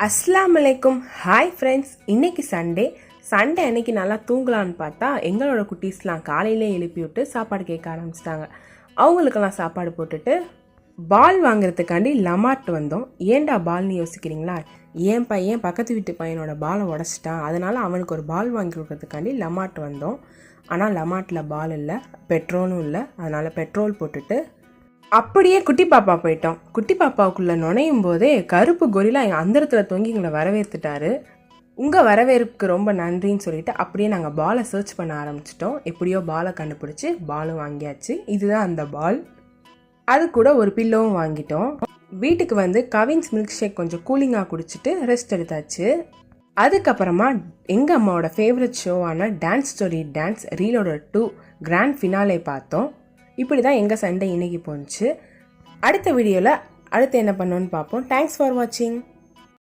அஸ்ஸலாமு அலைக்கும். Hi friends, இன்னைக்கு சண்டே அன்னைக்கு நல்லா தூங்கலான்னு பார்த்தா எங்களோட குட்டீஸ்லாம் காலையிலே எழுப்பி விட்டு சாப்பாடு கேட்க ஆரம்பிச்சிட்டாங்க. அவங்களுக்கெல்லாம் சாப்பாடு போட்டுட்டு பால் வாங்குறதுக்காண்டி லமார்ட் வந்தோம். ஏன்டா பால்னு யோசிக்கிறீங்களா? என் பையன் பக்கத்து வீட்டு பையனோட பாலை உடச்சிட்டான், அதனால் அவனுக்கு ஒரு பால் வாங்கி கொடுக்கறதுக்காண்டி லமார்ட் வந்தோம். ஆனால் லமார்ட்டில் பால் இல்லை, பெட்ரோலும் இல்லை. அதனால் பெட்ரோல் போட்டுட்டு அப்படியே குட்டி பாப்பா போயிட்டோம். குட்டி பாப்பாவுக்குள்ளே நுழையும் போதே கருப்பு கொரிலா எங்கள் அந்தரத்தில் தொங்கி எங்களை வரவேற்றுட்டாரு. உங்கள் வரவேற்புக்கு ரொம்ப நன்றின்னு சொல்லிட்டு அப்படியே நாங்கள் பாலை சர்ச் பண்ண ஆரம்பிச்சிட்டோம். எப்படியோ பாலை கண்டுபிடிச்சி பாலும் வாங்கியாச்சு. இதுதான் அந்த பால். அது கூட ஒரு பில்லோவும் வாங்கிட்டோம். வீட்டுக்கு வந்து கவின்ஸ் மில்க் ஷேக் கொஞ்சம் கூலிங்காக குடிச்சிட்டு ரெஸ்ட் எடுத்தாச்சு. அதுக்கப்புறமா எங்கள் அம்மாவோட favourite ஷோவான dance story dance ரீலோட 2 grand finale பார்த்தோம். இப்படி தான் எங்கள் சண்டே இன்னைக்கு போணுச்சு. அடுத்த வீடியோவில் அடுத்து என்ன பண்ணோன்னு பார்ப்போம். தேங்க்ஸ் ஃபார் வாட்சிங்.